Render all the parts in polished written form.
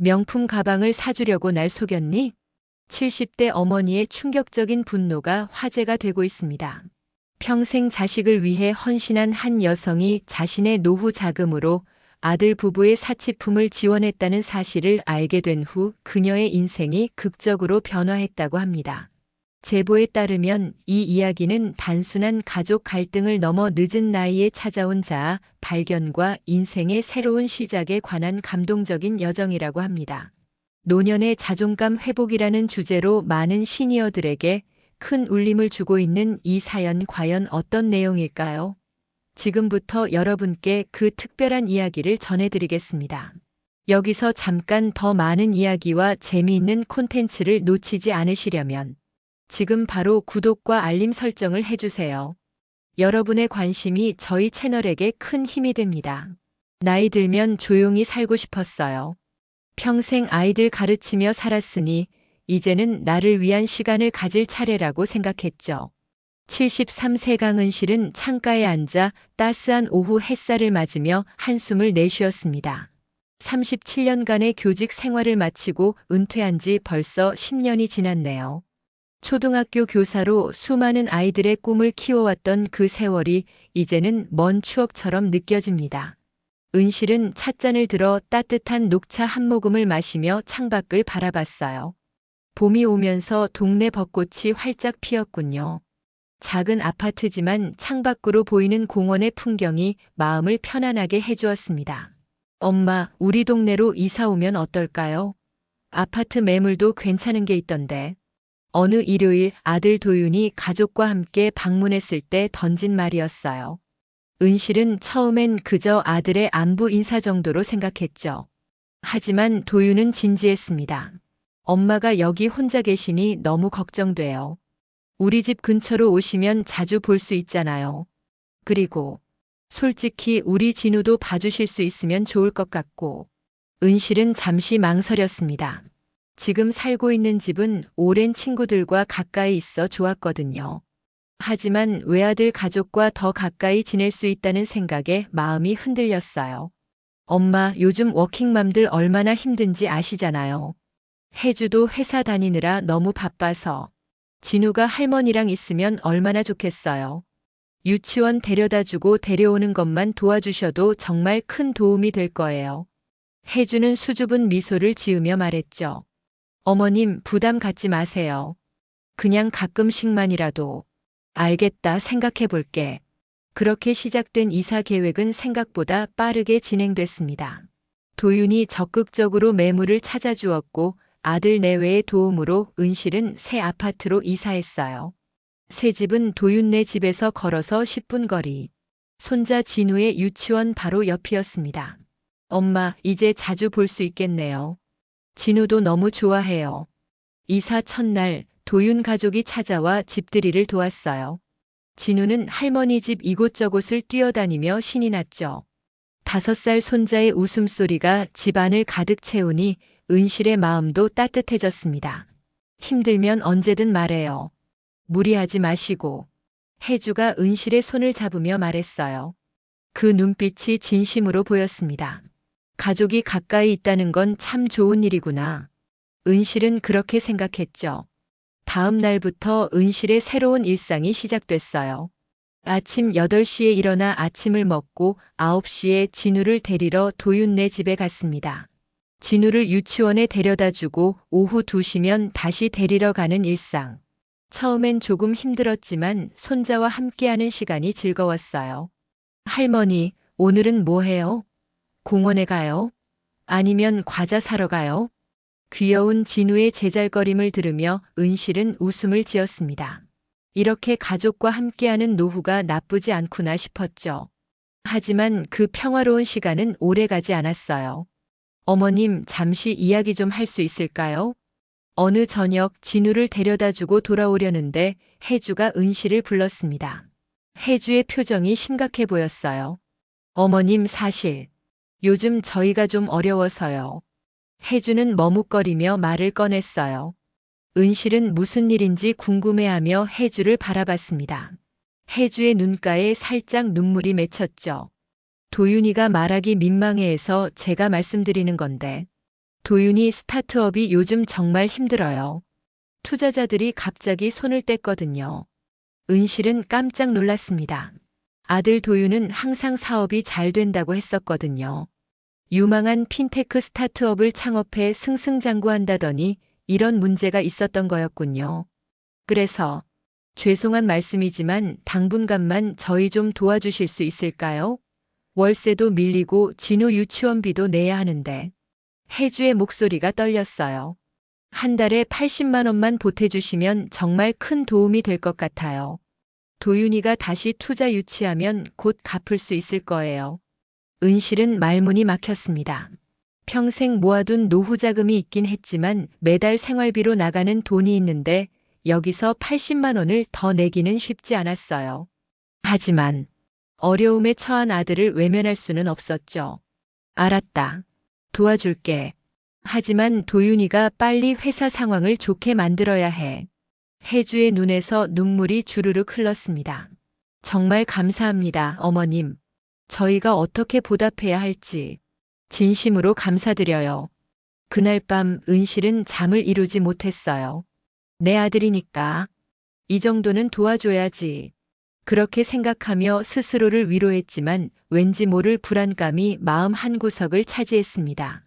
명품 가방을 사주려고 날 속였니? 70대 어머니의 충격적인 분노가 화제가 되고 있습니다. 평생 자식을 위해 헌신한 한 여성이 자신의 노후 자금으로 아들 부부의 사치품을 지원했다는 사실을 알게 된 후 그녀의 인생이 극적으로 변화했다고 합니다. 제보에 따르면 이 이야기는 단순한 가족 갈등을 넘어 늦은 나이에 찾아온 자아 발견과 인생의 새로운 시작에 관한 감동적인 여정이라고 합니다. 노년의 자존감 회복이라는 주제로 많은 시니어들에게 큰 울림을 주고 있는 이 사연 과연 어떤 내용일까요? 지금부터 여러분께 그 특별한 이야기를 전해드리겠습니다. 여기서 잠깐 더 많은 이야기와 재미있는 콘텐츠를 놓치지 않으시려면 지금 바로 구독과 알림 설정을 해주세요. 여러분의 관심이 저희 채널에게 큰 힘이 됩니다. 나이 들면 조용히 살고 싶었어요. 평생 아이들 가르치며 살았으니 이제는 나를 위한 시간을 가질 차례라고 생각했죠. 73세 강은실은 창가에 앉아 따스한 오후 햇살을 맞으며 한숨을 내쉬었습니다. 37년간의 교직 생활을 마치고 은퇴한 지 벌써 10년이 지났네요. 초등학교 교사로 수많은 아이들의 꿈을 키워왔던 그 세월이 이제는 먼 추억처럼 느껴집니다. 은실은 찻잔을 들어 따뜻한 녹차 한 모금을 마시며 창밖을 바라봤어요. 봄이 오면서 동네 벚꽃이 활짝 피었군요. 작은 아파트지만 창밖으로 보이는 공원의 풍경이 마음을 편안하게 해주었습니다. 엄마, 우리 동네로 이사 오면 어떨까요? 아파트 매물도 괜찮은 게 있던데. 어느 일요일 아들 도윤이 가족과 함께 방문했을 때 던진 말이었어요. 은실은 처음엔 그저 아들의 안부 인사 정도로 생각했죠. 하지만 도윤은 진지했습니다. 엄마가 여기 혼자 계시니 너무 걱정돼요. 우리 집 근처로 오시면 자주 볼 수 있잖아요. 그리고 솔직히 우리 진우도 봐주실 수 있으면 좋을 것 같고. 은실은 잠시 망설였습니다. 지금 살고 있는 집은 오랜 친구들과 가까이 있어 좋았거든요. 하지만 외아들 가족과 더 가까이 지낼 수 있다는 생각에 마음이 흔들렸어요. 엄마, 요즘 워킹맘들 얼마나 힘든지 아시잖아요. 혜주도 회사 다니느라 너무 바빠서. 진우가 할머니랑 있으면 얼마나 좋겠어요. 유치원 데려다주고 데려오는 것만 도와주셔도 정말 큰 도움이 될 거예요. 혜주는 수줍은 미소를 지으며 말했죠. 어머님, 부담 갖지 마세요. 그냥 가끔씩만이라도. 알겠다, 생각해 볼게. 그렇게 시작된 이사 계획은 생각보다 빠르게 진행됐습니다. 도윤이 적극적으로 매물을 찾아주었고 아들 내외의 도움으로 은실은 새 아파트로 이사했어요. 새 집은 도윤네 집에서 걸어서 10분 거리. 손자 진우의 유치원 바로 옆이었습니다. 엄마, 이제 자주 볼 수 있겠네요. 진우도 너무 좋아해요. 이사 첫날 도윤 가족이 찾아와 집들이를 도왔어요. 진우는 할머니 집 이곳저곳을 뛰어다니며 신이 났죠. 5살 손자의 웃음소리가 집안을 가득 채우니 은실의 마음도 따뜻해졌습니다. 힘들면 언제든 말해요. 무리하지 마시고. 혜주가 은실의 손을 잡으며 말했어요. 그 눈빛이 진심으로 보였습니다. 가족이 가까이 있다는 건 참 좋은 일이구나. 은실은 그렇게 생각했죠. 다음 날부터 은실의 새로운 일상이 시작됐어요. 아침 8시에 일어나 아침을 먹고 9시에 진우를 데리러 도윤네 집에 갔습니다. 진우를 유치원에 데려다 주고 오후 2시면 다시 데리러 가는 일상. 처음엔 조금 힘들었지만 손자와 함께하는 시간이 즐거웠어요. 할머니, 오늘은 뭐 해요? 공원에 가요? 아니면 과자 사러 가요? 귀여운 진우의 제잘거림을 들으며 은실은 웃음을 지었습니다. 이렇게 가족과 함께하는 노후가 나쁘지 않구나 싶었죠. 하지만 그 평화로운 시간은 오래가지 않았어요. 어머님, 잠시 이야기 좀 할 수 있을까요? 어느 저녁 진우를 데려다 주고 돌아오려는데 혜주가 은실을 불렀습니다. 혜주의 표정이 심각해 보였어요. 어머님, 사실 요즘 저희가 좀 어려워서요. 혜주는 머뭇거리며 말을 꺼냈어요. 은실은 무슨 일인지 궁금해하며 혜주를 바라봤습니다. 혜주의 눈가에 살짝 눈물이 맺혔죠. 도윤이가 말하기 민망해해서 제가 말씀드리는 건데. 도윤이 스타트업이 요즘 정말 힘들어요. 투자자들이 갑자기 손을 뗐거든요. 은실은 깜짝 놀랐습니다. 아들 도윤은 항상 사업이 잘 된다고 했었거든요. 유망한 핀테크 스타트업을 창업해 승승장구한다더니 이런 문제가 있었던 거였군요. 그래서 죄송한 말씀이지만 당분간만 저희 좀 도와주실 수 있을까요? 월세도 밀리고 진우 유치원비도 내야 하는데. 혜주의 목소리가 떨렸어요. 한 달에 80만 원만 보태주시면 정말 큰 도움이 될 것 같아요. 도윤이가 다시 투자 유치하면 곧 갚을 수 있을 거예요. 은실은 말문이 막혔습니다. 평생 모아둔 노후 자금이 있긴 했지만 매달 생활비로 나가는 돈이 있는데 여기서 80만 원을 더 내기는 쉽지 않았어요. 하지만 어려움에 처한 아들을 외면할 수는 없었죠. 알았다. 도와줄게. 하지만 도윤이가 빨리 회사 상황을 좋게 만들어야 해. 혜주의 눈에서 눈물이 주르륵 흘렀습니다. 정말 감사합니다, 어머님. 저희가 어떻게 보답해야 할지 진심으로 감사드려요. 그날 밤 은실은 잠을 이루지 못했어요. 내 아들이니까 이 정도는 도와줘야지. 그렇게 생각하며 스스로를 위로했지만 왠지 모를 불안감이 마음 한구석을 차지했습니다.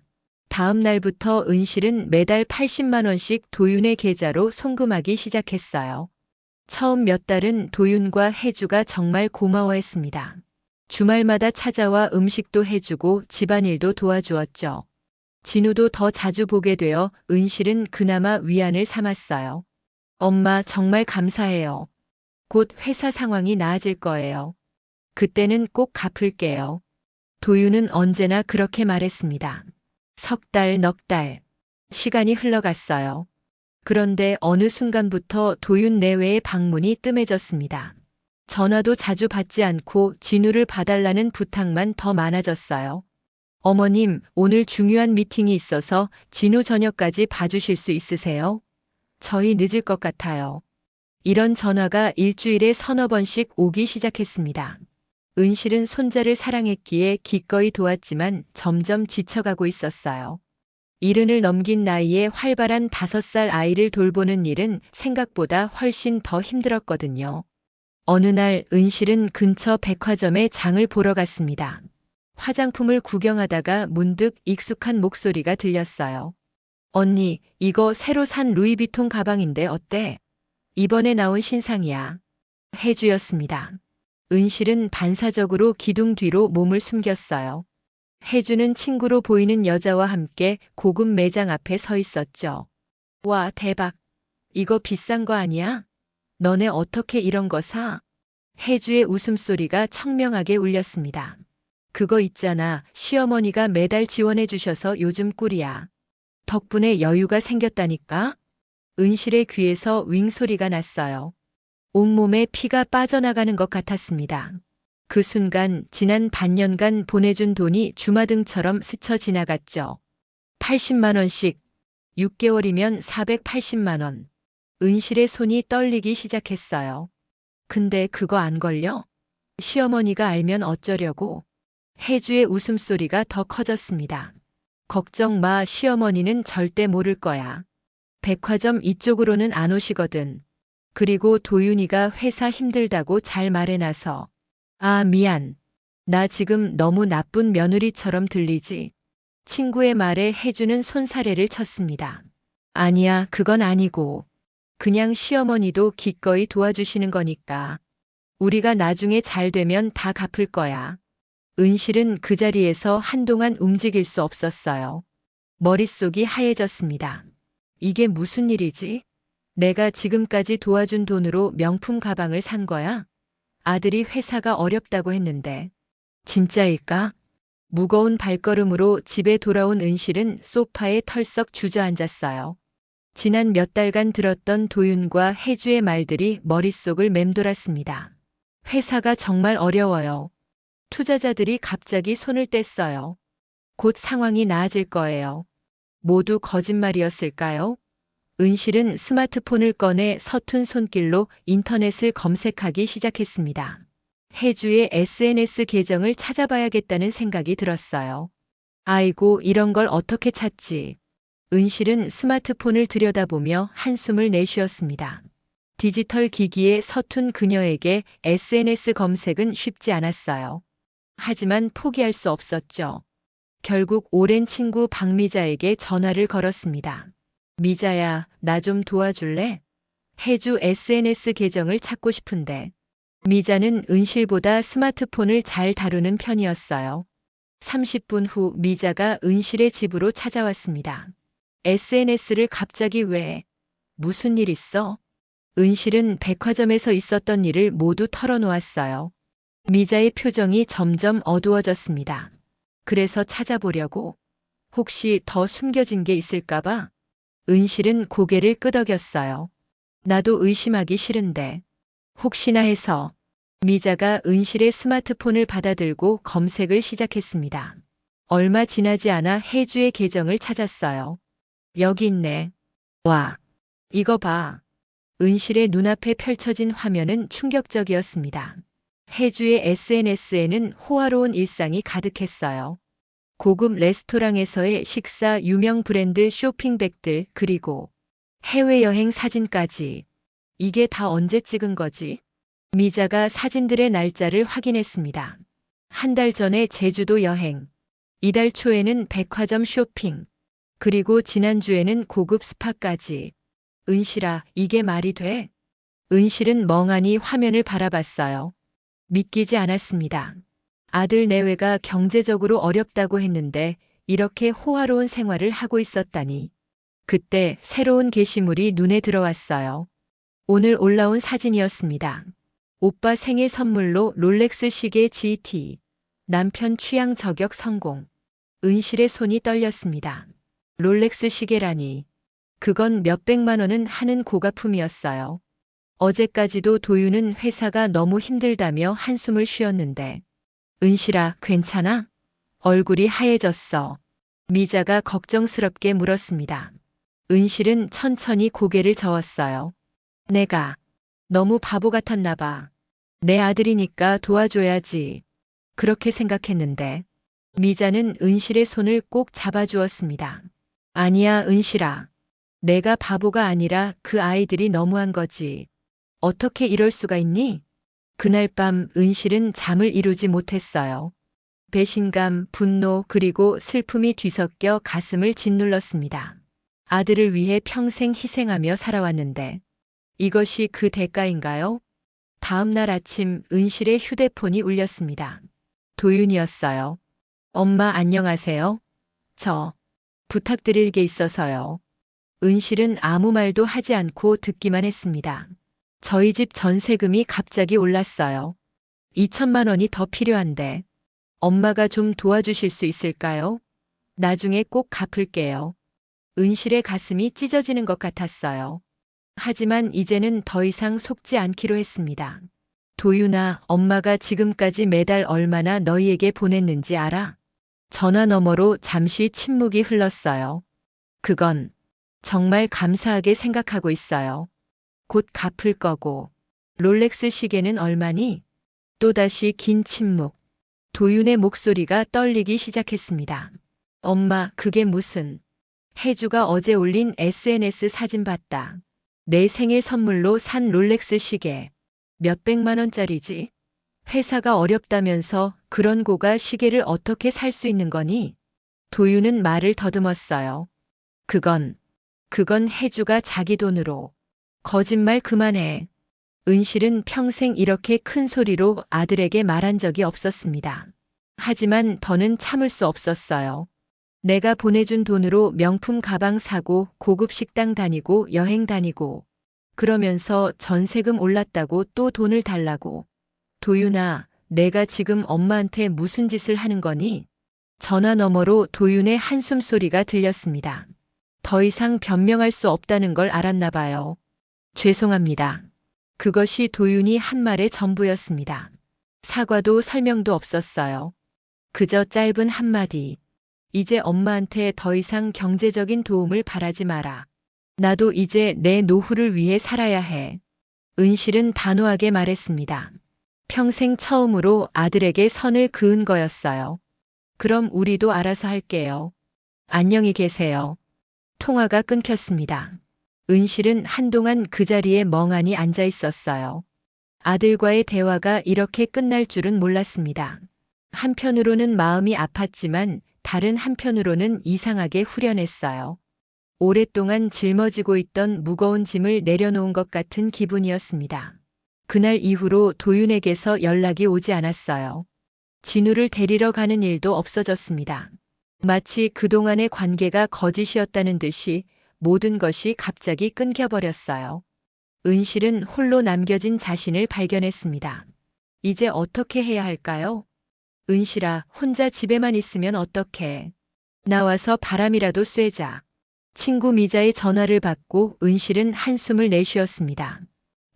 다음 날부터 은실은 매달 80만 원씩 도윤의 계좌로 송금하기 시작했어요. 처음 몇 달은 도윤과 혜주가 정말 고마워했습니다. 주말마다 찾아와 음식도 해주고 집안일도 도와주었죠. 진우도 더 자주 보게 되어 은실은 그나마 위안을 삼았어요. 엄마 정말 감사해요. 곧 회사 상황이 나아질 거예요. 그때는 꼭 갚을게요. 도윤은 언제나 그렇게 말했습니다. 석 달, 넉 달. 시간이 흘러갔어요. 그런데 어느 순간부터 도윤 내외의 방문이 뜸해졌습니다. 전화도 자주 받지 않고 진우를 봐달라는 부탁만 더 많아졌어요. 어머님, 오늘 중요한 미팅이 있어서 진우 저녁까지 봐주실 수 있으세요? 저희 늦을 것 같아요. 이런 전화가 일주일에 서너 번씩 오기 시작했습니다. 은실은 손자를 사랑했기에 기꺼이 도왔지만 점점 지쳐가고 있었어요. 이른을 넘긴 나이에 활발한 5살 아이를 돌보는 일은 생각보다 훨씬 더 힘들었거든요. 어느 날 은실은 근처 백화점에 장을 보러 갔습니다. 화장품을 구경하다가 문득 익숙한 목소리가 들렸어요. 언니, 이거 새로 산 루이비통 가방인데 어때? 이번에 나온 신상이야. 혜주였습니다. 은실은 반사적으로 기둥 뒤로 몸을 숨겼어요. 혜주는 친구로 보이는 여자와 함께 고급 매장 앞에 서 있었죠. 와, 대박. 이거 비싼 거 아니야? 너네 어떻게 이런 거 사? 혜주의 웃음소리가 청명하게 울렸습니다. 그거 있잖아. 시어머니가 매달 지원해 주셔서 요즘 꿀이야. 덕분에 여유가 생겼다니까? 은실의 귀에서 윙 소리가 났어요. 온몸에 피가 빠져나가는 것 같았습니다. 그 순간 지난 반년간 보내준 돈이 주마등처럼 스쳐 지나갔죠. 80만 원씩, 6개월이면 480만 원. 은실의 손이 떨리기 시작했어요. 근데 그거 안 걸려? 시어머니가 알면 어쩌려고? 혜주의 웃음소리가 더 커졌습니다. 걱정 마, 시어머니는 절대 모를 거야. 백화점 이쪽으로는 안 오시거든. 그리고 도윤이가 회사 힘들다고 잘 말해놔서. 아, 미안. 나 지금 너무 나쁜 며느리처럼 들리지? 친구의 말에 혜주는 손사래를 쳤습니다. 아니야, 그건 아니고. 그냥 시어머니도 기꺼이 도와주시는 거니까. 우리가 나중에 잘 되면 다 갚을 거야. 은실은 그 자리에서 한동안 움직일 수 없었어요. 머릿속이 하얘졌습니다. 이게 무슨 일이지? 내가 지금까지 도와준 돈으로 명품 가방을 산 거야? 아들이 회사가 어렵다고 했는데. 진짜일까? 무거운 발걸음으로 집에 돌아온 은실은 소파에 털썩 주저앉았어요. 지난 몇 달간 들었던 도윤과 혜주의 말들이 머릿속을 맴돌았습니다. 회사가 정말 어려워요. 투자자들이 갑자기 손을 뗐어요. 곧 상황이 나아질 거예요. 모두 거짓말이었을까요? 은실은 스마트폰을 꺼내 서툰 손길로 인터넷을 검색하기 시작했습니다. 혜주의 SNS 계정을 찾아봐야겠다는 생각이 들었어요. 아이고, 이런 걸 어떻게 찾지? 은실은 스마트폰을 들여다보며 한숨을 내쉬었습니다. 디지털 기기에 서툰 그녀에게 SNS 검색은 쉽지 않았어요. 하지만 포기할 수 없었죠. 결국 오랜 친구 박미자에게 전화를 걸었습니다. 미자야, 나 좀 도와줄래? 혜주 SNS 계정을 찾고 싶은데. 미자는 은실보다 스마트폰을 잘 다루는 편이었어요. 30분 후 미자가 은실의 집으로 찾아왔습니다. SNS를 갑자기 왜? 무슨 일 있어? 은실은 백화점에서 있었던 일을 모두 털어놓았어요. 미자의 표정이 점점 어두워졌습니다. 그래서 찾아보려고. 혹시 더 숨겨진 게 있을까봐? 은실은 고개를 끄덕였어요. 나도 의심하기 싫은데. 혹시나 해서. 미자가 은실의 스마트폰을 받아들고 검색을 시작했습니다. 얼마 지나지 않아 혜주의 계정을 찾았어요. 여기 있네. 와, 이거 봐. 은실의 눈앞에 펼쳐진 화면은 충격적이었습니다. 혜주의 SNS에는 호화로운 일상이 가득했어요. 고급 레스토랑에서의 식사, 유명 브랜드 쇼핑백들, 그리고 해외여행 사진까지. 이게 다 언제 찍은 거지? 미자가 사진들의 날짜를 확인했습니다. 한 달 전에 제주도 여행, 이달 초에는 백화점 쇼핑, 그리고 지난주에는 고급 스파까지. 은실아, 이게 말이 돼? 은실은 멍하니 화면을 바라봤어요. 믿기지 않았습니다. 아들 내외가 경제적으로 어렵다고 했는데 이렇게 호화로운 생활을 하고 있었다니. 그때 새로운 게시물이 눈에 들어왔어요. 오늘 올라온 사진이었습니다. 오빠 생일 선물로 롤렉스 시계 GT. 남편 취향 저격 성공. 은실의 손이 떨렸습니다. 롤렉스 시계라니. 그건 몇백만 원은 하는 고가품이었어요. 어제까지도 도윤은 회사가 너무 힘들다며 한숨을 쉬었는데. 은실아, 괜찮아? 얼굴이 하얘졌어. 미자가 걱정스럽게 물었습니다. 은실은 천천히 고개를 저었어요. 내가 너무 바보 같았나 봐. 내 아들이니까 도와줘야지. 그렇게 생각했는데. 미자는 은실의 손을 꼭 잡아주었습니다. 아니야, 은실아. 내가 바보가 아니라 그 아이들이 너무한 거지. 어떻게 이럴 수가 있니? 그날 밤 은실은 잠을 이루지 못했어요. 배신감, 분노, 그리고 슬픔이 뒤섞여 가슴을 짓눌렀습니다. 아들을 위해 평생 희생하며 살아왔는데 이것이 그 대가인가요? 다음 날 아침 은실의 휴대폰이 울렸습니다. 도윤이었어요. 엄마 안녕하세요. 저 부탁드릴 게 있어서요. 은실은 아무 말도 하지 않고 듣기만 했습니다. 저희 집 전세금이 갑자기 올랐어요. 2천만 원이 더 필요한데 엄마가 좀 도와주실 수 있을까요? 나중에 꼭 갚을게요. 은실의 가슴이 찢어지는 것 같았어요. 하지만 이제는 더 이상 속지 않기로 했습니다. 도윤아, 엄마가 지금까지 매달 얼마나 너희에게 보냈는지 알아? 전화 너머로 잠시 침묵이 흘렀어요. 그건 정말 감사하게 생각하고 있어요. 곧 갚을 거고. 롤렉스 시계는 얼마니? 또다시 긴 침묵. 도윤의 목소리가 떨리기 시작했습니다. 엄마, 그게 무슨. 혜주가 어제 올린 SNS 사진 봤다. 내 생일 선물로 산 롤렉스 시계. 몇백만 원짜리지? 회사가 어렵다면서 그런 고가 시계를 어떻게 살 수 있는 거니? 도윤은 말을 더듬었어요. 그건 혜주가 자기 돈으로. 거짓말 그만해. 은실은 평생 이렇게 큰 소리로 아들에게 말한 적이 없었습니다. 하지만 더는 참을 수 없었어요. 내가 보내준 돈으로 명품 가방 사고 고급 식당 다니고 여행 다니고 그러면서 전세금 올랐다고 또 돈을 달라고. 도윤아, 내가 지금 엄마한테 무슨 짓을 하는 거니? 전화 너머로 도윤의 한숨 소리가 들렸습니다. 더 이상 변명할 수 없다는 걸 알았나 봐요. 죄송합니다. 그것이 도윤이 한 말의 전부였습니다. 사과도 설명도 없었어요. 그저 짧은 한마디. 이제 엄마한테 더 이상 경제적인 도움을 바라지 마라. 나도 이제 내 노후를 위해 살아야 해. 은실은 단호하게 말했습니다. 평생 처음으로 아들에게 선을 그은 거였어요. 그럼 우리도 알아서 할게요. 안녕히 계세요. 통화가 끊겼습니다. 은실은 한동안 그 자리에 멍하니 앉아 있었어요. 아들과의 대화가 이렇게 끝날 줄은 몰랐습니다. 한편으로는 마음이 아팠지만 다른 한편으로는 이상하게 후련했어요. 오랫동안 짊어지고 있던 무거운 짐을 내려놓은 것 같은 기분이었습니다. 그날 이후로 도윤에게서 연락이 오지 않았어요. 진우를 데리러 가는 일도 없어졌습니다. 마치 그동안의 관계가 거짓이었다는 듯이 모든 것이 갑자기 끊겨버렸어요. 은실은 홀로 남겨진 자신을 발견했습니다. 이제 어떻게 해야 할까요? 은실아, 혼자 집에만 있으면 어떡해? 나와서 바람이라도 쐬자. 친구 미자의 전화를 받고 은실은 한숨을 내쉬었습니다.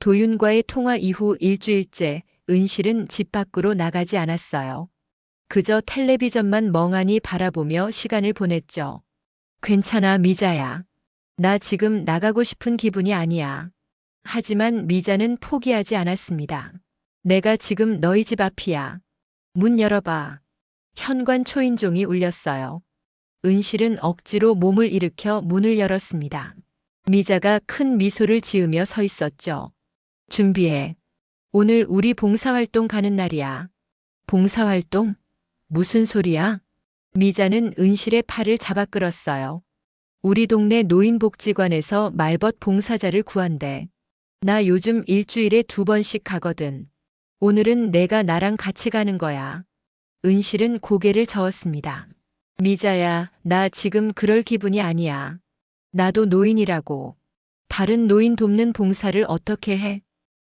도윤과의 통화 이후 일주일째 은실은 집 밖으로 나가지 않았어요. 그저 텔레비전만 멍하니 바라보며 시간을 보냈죠. 괜찮아, 미자야. 나 지금 나가고 싶은 기분이 아니야. 하지만 미자는 포기하지 않았습니다. 내가 지금 너희 집 앞이야. 문 열어봐. 현관 초인종이 울렸어요. 은실은 억지로 몸을 일으켜 문을 열었습니다. 미자가 큰 미소를 지으며 서 있었죠. 준비해. 오늘 우리 봉사활동 가는 날이야. 봉사활동? 무슨 소리야? 미자는 은실의 팔을 잡아 끌었어요. 우리 동네 노인복지관에서 말벗 봉사자를 구한대. 나 요즘 일주일에 2번씩 가거든. 오늘은 내가 나랑 같이 가는 거야. 은실은 고개를 저었습니다. 미자야, 나 지금 그럴 기분이 아니야. 나도 노인이라고. 다른 노인 돕는 봉사를 어떻게 해?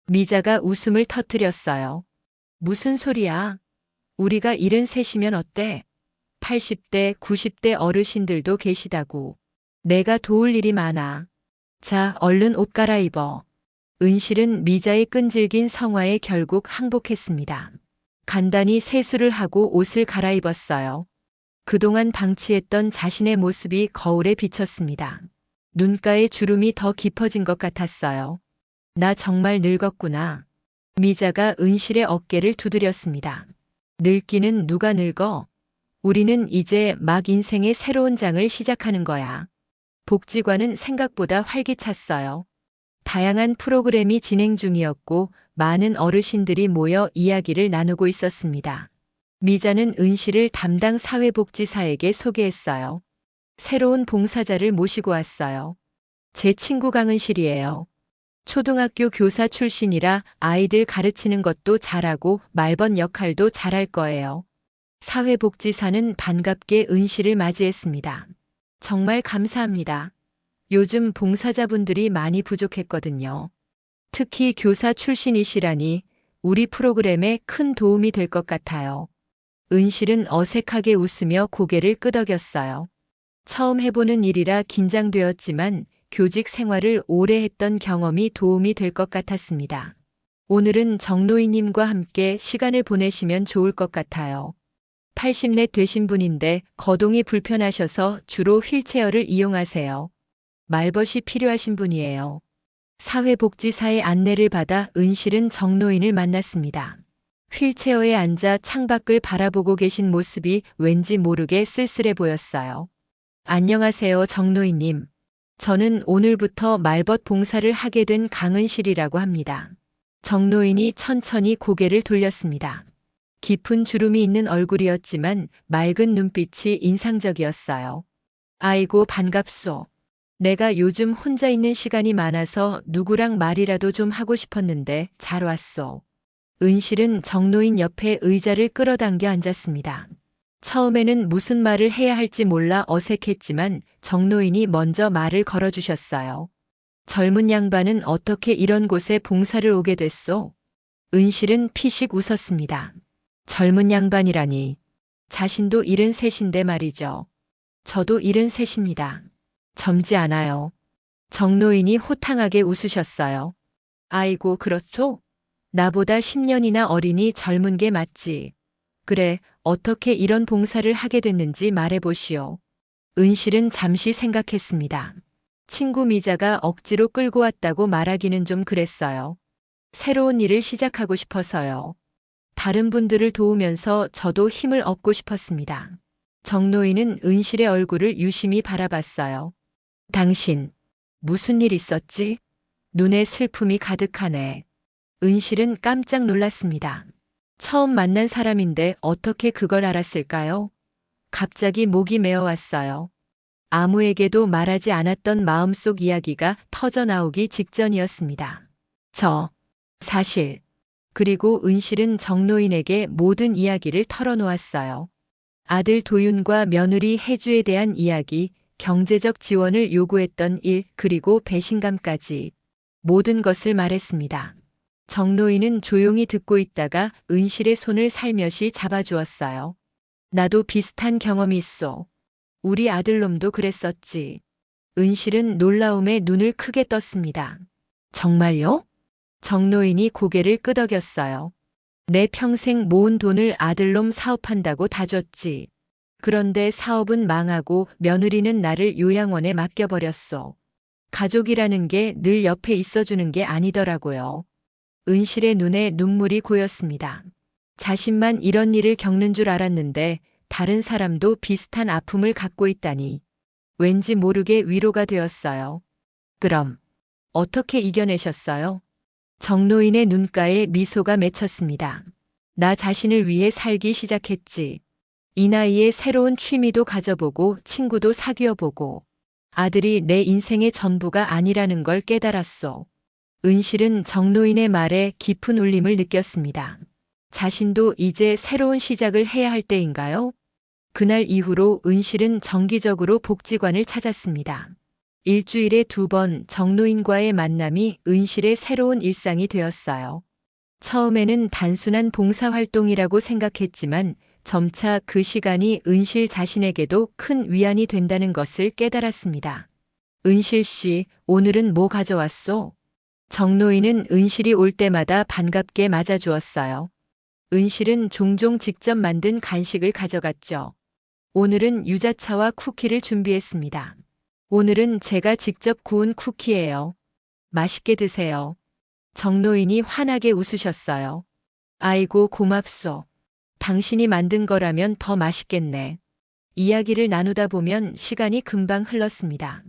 미자가 웃음을 터뜨렸어요. 무슨 소리야? 우리가 73이면 어때? 80대, 90대 어르신들도 계시다고. 내가 도울 일이 많아. 자, 얼른 옷 갈아입어. 은실은 미자의 끈질긴 성화에 결국 항복했습니다. 간단히 세수를 하고 옷을 갈아입었어요. 그동안 방치했던 자신의 모습이 거울에 비쳤습니다. 눈가에 주름이 더 깊어진 것 같았어요. 나 정말 늙었구나. 미자가 은실의 어깨를 두드렸습니다. 늙기는 누가 늙어? 우리는 이제 막 인생의 새로운 장을 시작하는 거야. 복지관은 생각보다 활기찼어요. 다양한 프로그램이 진행 중이었고 많은 어르신들이 모여 이야기를 나누고 있었습니다. 미자는 은실을 담당 사회복지사에게 소개했어요. 새로운 봉사자를 모시고 왔어요. 제 친구 강은실이에요. 초등학교 교사 출신이라 아이들 가르치는 것도 잘하고 말벗 역할도 잘할 거예요. 사회복지사는 반갑게 은실을 맞이했습니다. 정말 감사합니다. 요즘 봉사자분들이 많이 부족했거든요. 특히 교사 출신이시라니 우리 프로그램에 큰 도움이 될 것 같아요. 은실은 어색하게 웃으며 고개를 끄덕였어요. 처음 해보는 일이라 긴장되었지만 교직 생활을 오래 했던 경험이 도움이 될 것 같았습니다. 오늘은 정노희님과 함께 시간을 보내시면 좋을 것 같아요. 80넷 되신 분인데 거동이 불편하셔서 주로 휠체어를 이용하세요. 말벗이 필요하신 분이에요. 사회복지사의 안내를 받아 은실은 정노인을 만났습니다. 휠체어에 앉아 창밖을 바라보고 계신 모습이 왠지 모르게 쓸쓸해 보였어요. 안녕하세요, 정노인님. 저는 오늘부터 말벗 봉사를 하게 된 강은실이라고 합니다. 정노인이 천천히 고개를 돌렸습니다. 깊은 주름이 있는 얼굴이었지만 맑은 눈빛이 인상적이었어요. 아이고, 반갑소. 내가 요즘 혼자 있는 시간이 많아서 누구랑 말이라도 좀 하고 싶었는데 잘 왔소. 은실은 정노인 옆에 의자를 끌어당겨 앉았습니다. 처음에는 무슨 말을 해야 할지 몰라 어색했지만 정노인이 먼저 말을 걸어주셨어요. 젊은 양반은 어떻게 이런 곳에 봉사를 오게 됐소? 은실은 피식 웃었습니다. 젊은 양반이라니. 자신도 73인데 말이죠. 저도 73입니다. 젊지 않아요. 정노인이 호탕하게 웃으셨어요. 아이고, 그렇죠? 나보다 10년이나 어리니 젊은 게 맞지. 그래, 어떻게 이런 봉사를 하게 됐는지 말해보시오. 은실은 잠시 생각했습니다. 친구 미자가 억지로 끌고 왔다고 말하기는 좀 그랬어요. 새로운 일을 시작하고 싶어서요. 다른 분들을 도우면서 저도 힘을 얻고 싶었습니다. 정노인은 은실의 얼굴을 유심히 바라봤어요. 당신, 무슨 일 있었지? 눈에 슬픔이 가득하네. 은실은 깜짝 놀랐습니다. 처음 만난 사람인데 어떻게 그걸 알았을까요? 갑자기 목이 메어왔어요. 아무에게도 말하지 않았던 마음속 이야기가 터져 나오기 직전이었습니다. 사실. 그리고 은실은 정노인에게 모든 이야기를 털어놓았어요. 아들 도윤과 며느리 혜주에 대한 이야기, 경제적 지원을 요구했던 일, 그리고 배신감까지 모든 것을 말했습니다. 정노인은 조용히 듣고 있다가 은실의 손을 살며시 잡아주었어요. 나도 비슷한 경험이 있어. 우리 아들놈도 그랬었지. 은실은 놀라움에 눈을 크게 떴습니다. 정말요? 정노인이 고개를 끄덕였어요. 내 평생 모은 돈을 아들놈 사업한다고 다 줬지. 그런데 사업은 망하고 며느리는 나를 요양원에 맡겨버렸어. 가족이라는 게 늘 옆에 있어주는 게 아니더라고요. 은실의 눈에 눈물이 고였습니다. 자신만 이런 일을 겪는 줄 알았는데 다른 사람도 비슷한 아픔을 갖고 있다니. 왠지 모르게 위로가 되었어요. 그럼 어떻게 이겨내셨어요? 정노인의 눈가에 미소가 맺혔습니다. 나 자신을 위해 살기 시작했지. 이 나이에 새로운 취미도 가져보고 친구도 사귀어보고 아들이 내 인생의 전부가 아니라는 걸 깨달았어. 은실은 정노인의 말에 깊은 울림을 느꼈습니다. 자신도 이제 새로운 시작을 해야 할 때인가요? 그날 이후로 은실은 정기적으로 복지관을 찾았습니다. 일주일에 2번 정노인과의 만남이 은실의 새로운 일상이 되었어요. 처음에는 단순한 봉사활동이라고 생각했지만 점차 그 시간이 은실 자신에게도 큰 위안이 된다는 것을 깨달았습니다. 은실 씨, 오늘은 뭐 가져왔소? 정노인은 은실이 올 때마다 반갑게 맞아주었어요. 은실은 종종 직접 만든 간식을 가져갔죠. 오늘은 유자차와 쿠키를 준비했습니다. 오늘은 제가 직접 구운 쿠키예요. 맛있게 드세요. 정노인이 환하게 웃으셨어요. 아이고 고맙소. 당신이 만든 거라면 더 맛있겠네. 이야기를 나누다 보면 시간이 금방 흘렀습니다.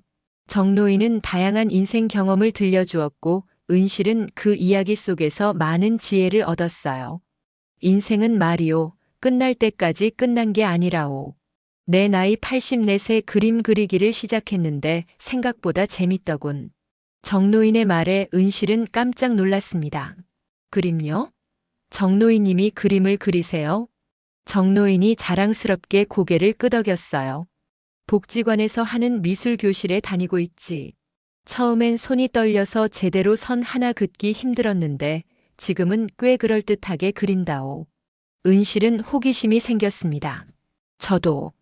정노인은 다양한 인생 경험을 들려주었고 은실은 그 이야기 속에서 많은 지혜를 얻었어요. 인생은 말이오. 끝날 때까지 끝난 게 아니라오. 내 나이 84세 그림 그리기를 시작했는데 생각보다 재밌더군. 정노인의 말에 은실은 깜짝 놀랐습니다. 그림요? 정노인님이 그림을 그리세요? 정노인이 자랑스럽게 고개를 끄덕였어요. 복지관에서 하는 미술 교실에 다니고 있지. 처음엔 손이 떨려서 제대로 선 하나 긋기 힘들었는데 지금은 꽤 그럴듯하게 그린다오. 은실은 호기심이 생겼습니다. 저도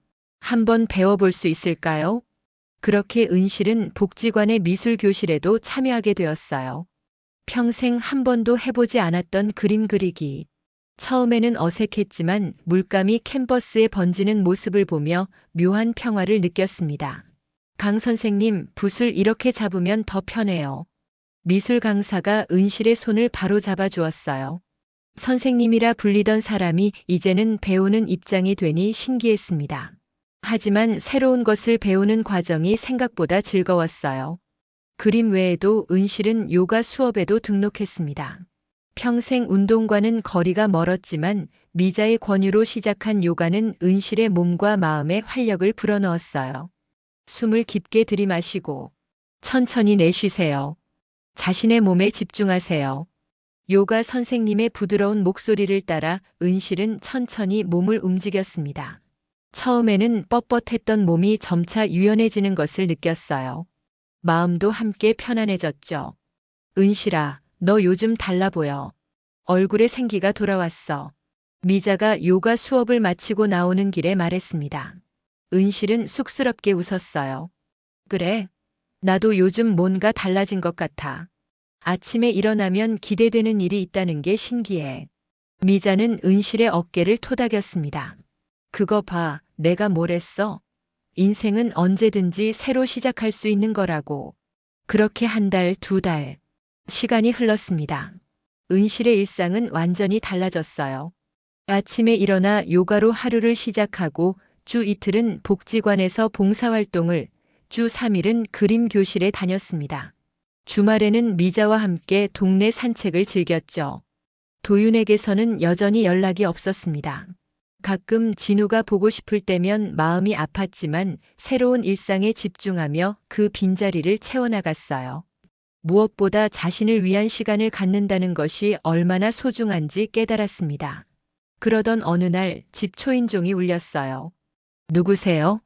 한번 배워볼 수 있을까요? 그렇게 은실은 복지관의 미술 교실에도 참여하게 되었어요. 평생 한 번도 해보지 않았던 그림 그리기. 처음에는 어색했지만 물감이 캔버스에 번지는 모습을 보며 묘한 평화를 느꼈습니다. 강 선생님, 붓을 이렇게 잡으면 더 편해요. 미술 강사가 은실의 손을 바로 잡아주었어요. 선생님이라 불리던 사람이 이제는 배우는 입장이 되니 신기했습니다. 하지만 새로운 것을 배우는 과정이 생각보다 즐거웠어요. 그림 외에도 은실은 요가 수업에도 등록했습니다. 평생 운동과는 거리가 멀었지만 미자의 권유로 시작한 요가는 은실의 몸과 마음에 활력을 불어넣었어요. 숨을 깊게 들이마시고 천천히 내쉬세요. 자신의 몸에 집중하세요. 요가 선생님의 부드러운 목소리를 따라 은실은 천천히 몸을 움직였습니다. 처음에는 뻣뻣했던 몸이 점차 유연해지는 것을 느꼈어요. 마음도 함께 편안해졌죠. 은실아, 너 요즘 달라 보여. 얼굴에 생기가 돌아왔어. 미자가 요가 수업을 마치고 나오는 길에 말했습니다. 은실은 쑥스럽게 웃었어요. 그래, 나도 요즘 뭔가 달라진 것 같아. 아침에 일어나면 기대되는 일이 있다는 게 신기해. 미자는 은실의 어깨를 토닥였습니다. 그거 봐, 내가 뭘 했어? 인생은 언제든지 새로 시작할 수 있는 거라고. 그렇게 1달, 2달. 시간이 흘렀습니다. 은실의 일상은 완전히 달라졌어요. 아침에 일어나 요가로 하루를 시작하고 주 이틀은 복지관에서 봉사활동을, 주 3일은 그림 교실에 다녔습니다. 주말에는 미자와 함께 동네 산책을 즐겼죠. 도윤에게서는 여전히 연락이 없었습니다. 가끔 진우가 보고 싶을 때면 마음이 아팠지만 새로운 일상에 집중하며 그 빈자리를 채워나갔어요. 무엇보다 자신을 위한 시간을 갖는다는 것이 얼마나 소중한지 깨달았습니다. 그러던 어느 날 집 초인종이 울렸어요. 누구세요?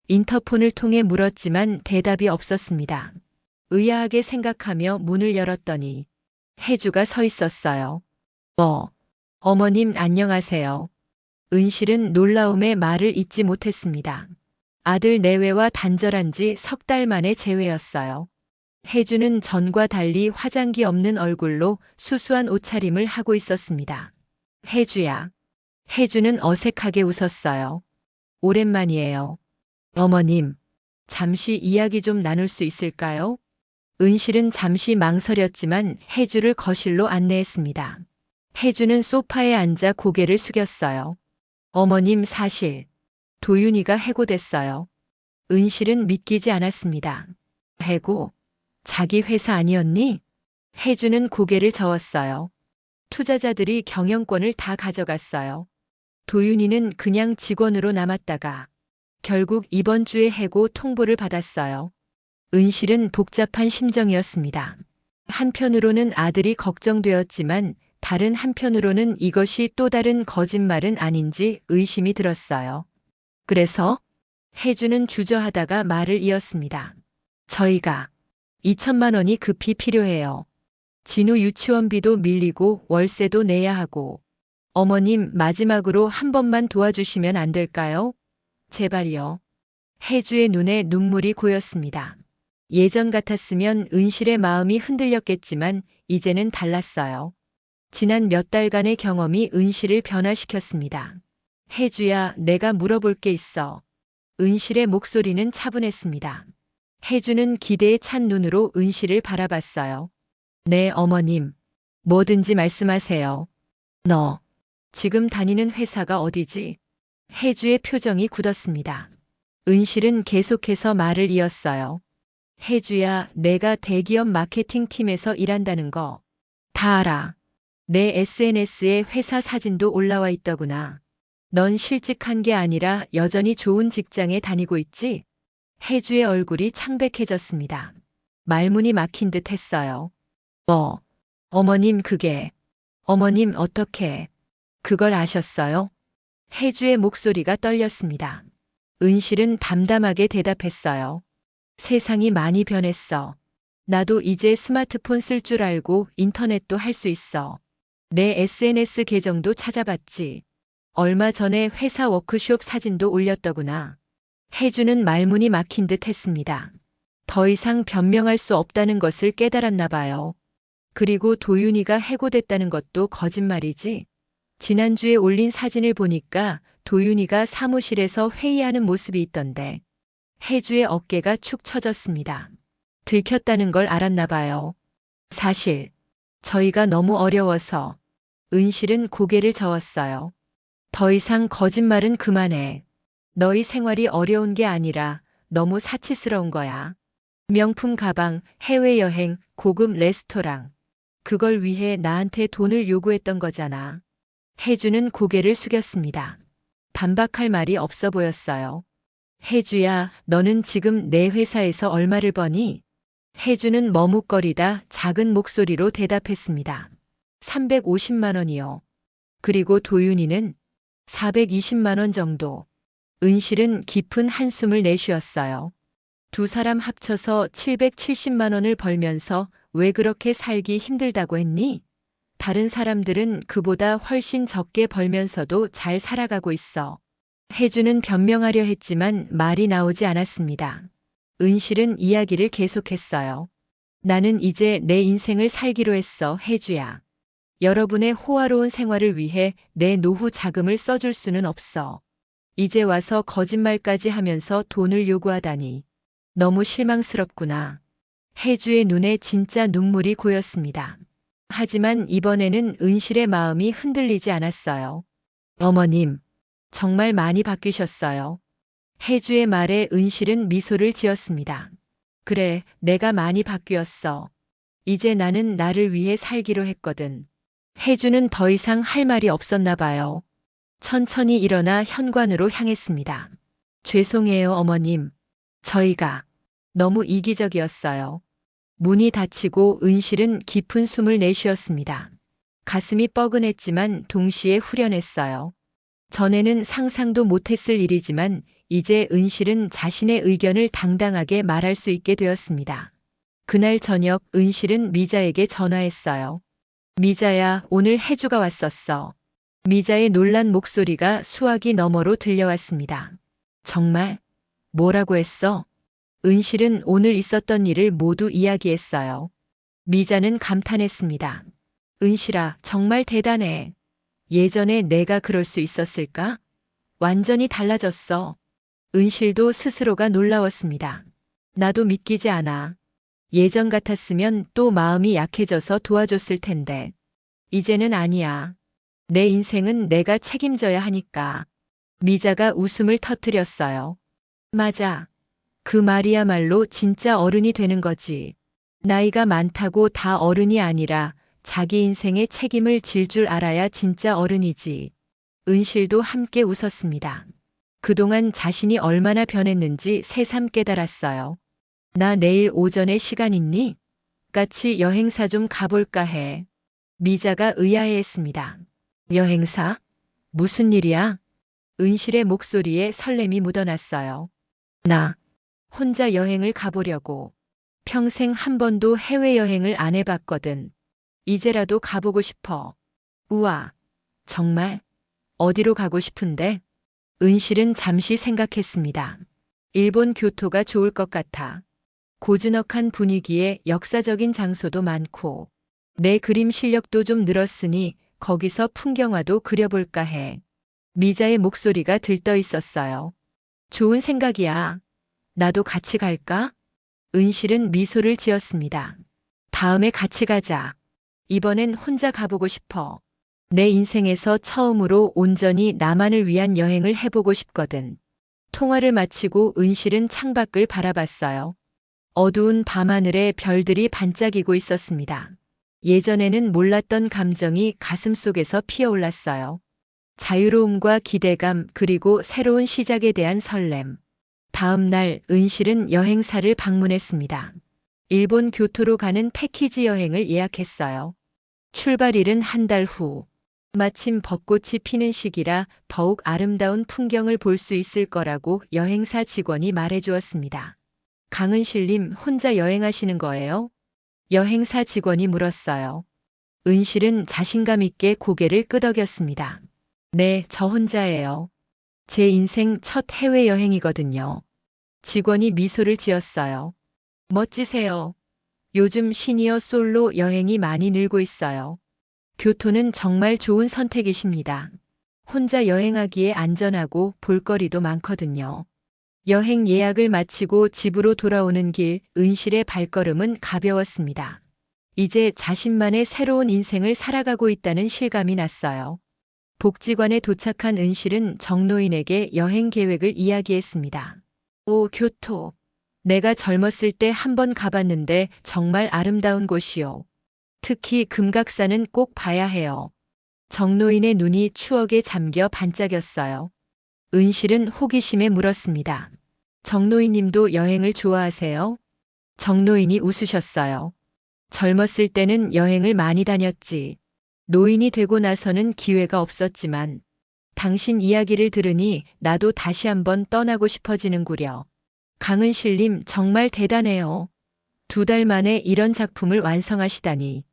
인터폰을 통해 물었지만 대답이 없었습니다. 의아하게 생각하며 문을 열었더니 혜주가 서 있었어요. 어머님 안녕하세요. 은실은 놀라움에 말을 잇지 못했습니다. 아들 내외와 단절한 지 석 달 만에 재회였어요. 혜주는 전과 달리 화장기 없는 얼굴로 수수한 옷차림을 하고 있었습니다. 혜주야. 혜주는 어색하게 웃었어요. 오랜만이에요. 어머님, 잠시 이야기 좀 나눌 수 있을까요? 은실은 잠시 망설였지만 혜주를 거실로 안내했습니다. 혜주는 소파에 앉아 고개를 숙였어요. 어머님 사실 도윤이가 해고됐어요. 은실은 믿기지 않았습니다. 해고? 자기 회사 아니었니? 혜주는 고개를 저었어요. 투자자들이 경영권을 다 가져갔어요. 도윤이는 그냥 직원으로 남았다가 결국 이번 주에 해고 통보를 받았어요. 은실은 복잡한 심정이었습니다. 한편으로는 아들이 걱정되었지만 다른 한편으로는 이것이 또 다른 거짓말은 아닌지 의심이 들었어요. 그래서 혜주는 주저하다가 말을 이었습니다. 저희가 2천만 원이 급히 필요해요. 진우 유치원비도 밀리고 월세도 내야 하고. 어머님 마지막으로 한 번만 도와주시면 안 될까요? 제발요. 혜주의 눈에 눈물이 고였습니다. 예전 같았으면 은실의 마음이 흔들렸겠지만 이제는 달랐어요. 지난 몇 달간의 경험이 은실을 변화시켰습니다. 혜주야, 내가 물어볼 게 있어. 은실의 목소리는 차분했습니다. 혜주는 기대에 찬 눈으로 은실을 바라봤어요. 네, 어머님. 뭐든지 말씀하세요. 너, 지금 다니는 회사가 어디지? 혜주의 표정이 굳었습니다. 은실은 계속해서 말을 이었어요. 혜주야, 내가 대기업 마케팅 팀에서 일한다는 거 다 알아. 내 SNS에 회사 사진도 올라와 있더구나. 넌 실직한 게 아니라 여전히 좋은 직장에 다니고 있지? 혜주의 얼굴이 창백해졌습니다. 말문이 막힌 듯 했어요. 어머님 어머님 어떻게 그걸 아셨어요? 혜주의 목소리가 떨렸습니다. 은실은 담담하게 대답했어요. 세상이 많이 변했어. 나도 이제 스마트폰 쓸 줄 알고 인터넷도 할 수 있어. 내 SNS 계정도 찾아봤지. 얼마 전에 회사 워크숍 사진도 올렸더구나. 혜주는 말문이 막힌 듯 했습니다. 더 이상 변명할 수 없다는 것을 깨달았나 봐요. 그리고 도윤이가 해고됐다는 것도 거짓말이지. 지난주에 올린 사진을 보니까 도윤이가 사무실에서 회의하는 모습이 있던데. 혜주의 어깨가 축 처졌습니다. 들켰다는 걸 알았나 봐요. 사실 저희가 너무 어려워서. 은실은 고개를 저었어요. 더 이상 거짓말은 그만해. 너희 생활이 어려운 게 아니라 너무 사치스러운 거야. 명품 가방, 해외여행, 고급 레스토랑. 그걸 위해 나한테 돈을 요구했던 거잖아. 혜주는 고개를 숙였습니다. 반박할 말이 없어 보였어요. 혜주야, 너는 지금 내 회사에서 얼마를 버니? 혜주는 머뭇거리다 작은 목소리로 대답했습니다. 350만 원이요. 그리고 도윤이는 420만 원 정도. 은실은 깊은 한숨을 내쉬었어요. 두 사람 합쳐서 770만 원을 벌면서 왜 그렇게 살기 힘들다고 했니? 다른 사람들은 그보다 훨씬 적게 벌면서도 잘 살아가고 있어. 혜주는 변명하려 했지만 말이 나오지 않았습니다. 은실은 이야기를 계속했어요. 나는 이제 내 인생을 살기로 했어, 혜주야. 여러분의 호화로운 생활을 위해 내 노후 자금을 써줄 수는 없어. 이제 와서 거짓말까지 하면서 돈을 요구하다니. 너무 실망스럽구나. 혜주의 눈에 진짜 눈물이 고였습니다. 하지만 이번에는 은실의 마음이 흔들리지 않았어요. 어머님, 정말 많이 바뀌셨어요. 혜주의 말에 은실은 미소를 지었습니다. 그래, 내가 많이 바뀌었어. 이제 나는 나를 위해 살기로 했거든. 혜주는 더 이상 할 말이 없었나 봐요. 천천히 일어나 현관으로 향했습니다. 죄송해요, 어머님. 저희가 너무 이기적이었어요. 문이 닫히고 은실은 깊은 숨을 내쉬었습니다. 가슴이 뻐근했지만 동시에 후련했어요. 전에는 상상도 못했을 일이지만 이제 은실은 자신의 의견을 당당하게 말할 수 있게 되었습니다. 그날 저녁 은실은 미자에게 전화했어요. 미자야, 오늘 혜주가 왔었어. 미자의 놀란 목소리가 수화기 너머로 들려왔습니다. 정말? 뭐라고 했어? 은실은 오늘 있었던 일을 모두 이야기했어요. 미자는 감탄했습니다. 은실아, 정말 대단해. 예전에 내가 그럴 수 있었을까? 완전히 달라졌어. 은실도 스스로가 놀라웠습니다. 나도 믿기지 않아. 예전 같았으면 또 마음이 약해져서 도와줬을 텐데. 이제는 아니야. 내 인생은 내가 책임져야 하니까. 미자가 웃음을 터뜨렸어요. 맞아. 그 말이야말로 진짜 어른이 되는 거지. 나이가 많다고 다 어른이 아니라 자기 인생의 책임을 질 줄 알아야 진짜 어른이지. 은실도 함께 웃었습니다. 그동안 자신이 얼마나 변했는지 새삼 깨달았어요. 나 내일 오전에 시간 있니? 같이 여행사 좀 가볼까 해. 미자가 의아해했습니다. 여행사? 무슨 일이야? 은실의 목소리에 설렘이 묻어났어요. 나 혼자 여행을 가보려고. 평생 한 번도 해외여행을 안 해봤거든. 이제라도 가보고 싶어. 우와, 정말? 어디로 가고 싶은데? 은실은 잠시 생각했습니다. 일본 교토가 좋을 것 같아. 고즈넉한 분위기에 역사적인 장소도 많고, 내 그림 실력도 좀 늘었으니 거기서 풍경화도 그려볼까 해. 미자의 목소리가 들떠 있었어요. 좋은 생각이야. 나도 같이 갈까? 은실은 미소를 지었습니다. 다음에 같이 가자. 이번엔 혼자 가보고 싶어. 내 인생에서 처음으로 온전히 나만을 위한 여행을 해보고 싶거든. 통화를 마치고 은실은 창밖을 바라봤어요. 어두운 밤하늘에 별들이 반짝이고 있었습니다. 예전에는 몰랐던 감정이 가슴속에서 피어올랐어요. 자유로움과 기대감 그리고 새로운 시작에 대한 설렘. 다음 날 은실은 여행사를 방문했습니다. 일본 교토로 가는 패키지 여행을 예약했어요. 출발일은 한 달 후. 마침 벚꽃이 피는 시기라 더욱 아름다운 풍경을 볼 수 있을 거라고 여행사 직원이 말해주었습니다. 강은실님 혼자 여행하시는 거예요? 여행사 직원이 물었어요. 은실은 자신감 있게 고개를 끄덕였습니다. 네, 저 혼자예요. 제 인생 첫 해외여행이거든요. 직원이 미소를 지었어요. 멋지세요. 요즘 시니어 솔로 여행이 많이 늘고 있어요. 교토는 정말 좋은 선택이십니다. 혼자 여행하기에 안전하고 볼거리도 많거든요. 여행 예약을 마치고 집으로 돌아오는 길 은실의 발걸음은 가벼웠습니다. 이제 자신만의 새로운 인생을 살아가고 있다는 실감이 났어요. 복지관에 도착한 은실은 정노인에게 여행 계획을 이야기했습니다. 오, 교토. 내가 젊었을 때 한 번 가봤는데 정말 아름다운 곳이요. 특히 금각산은 꼭 봐야 해요. 정노인의 눈이 추억에 잠겨 반짝였어요. 은실은 호기심에 물었습니다. 정노인님도 여행을 좋아하세요? 정노인이 웃으셨어요. 젊었을 때는 여행을 많이 다녔지. 노인이 되고 나서는 기회가 없었지만 당신 이야기를 들으니 나도 다시 한번 떠나고 싶어지는구려. 강은실님 정말 대단해요. 2달 만에 이런 작품을 완성하시다니.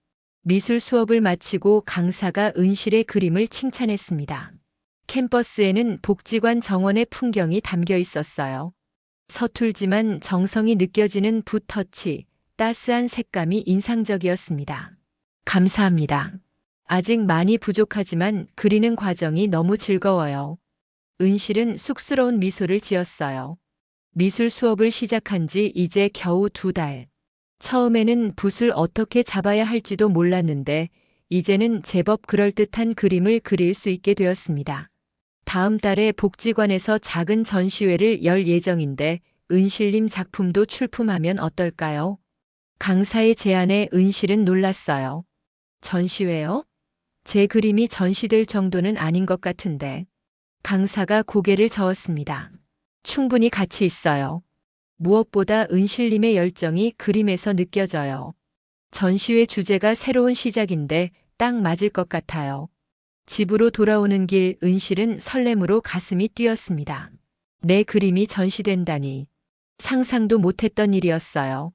미술 수업을 마치고 강사가 은실의 그림을 칭찬했습니다. 캠퍼스에는 복지관 정원의 풍경이 담겨 있었어요. 서툴지만 정성이 느껴지는 붓터치, 따스한 색감이 인상적이었습니다. 감사합니다. 아직 많이 부족하지만 그리는 과정이 너무 즐거워요. 은실은 쑥스러운 미소를 지었어요. 미술 수업을 시작한 지 이제 겨우 2달. 처음에는 붓을 어떻게 잡아야 할지도 몰랐는데 이제는 제법 그럴듯한 그림을 그릴 수 있게 되었습니다. 다음 달에 복지관에서 작은 전시회를 열 예정인데 은실님 작품도 출품하면 어떨까요? 강사의 제안에 은실은 놀랐어요. 전시회요? 제 그림이 전시될 정도는 아닌 것 같은데. 강사가 고개를 저었습니다. 충분히 가치 있어요. 무엇보다 은실님의 열정이 그림에서 느껴져요. 전시회 주제가 새로운 시작인데 딱 맞을 것 같아요. 집으로 돌아오는 길 은실은 설렘으로 가슴이 뛰었습니다. 내 그림이 전시된다니. 상상도 못했던 일이었어요.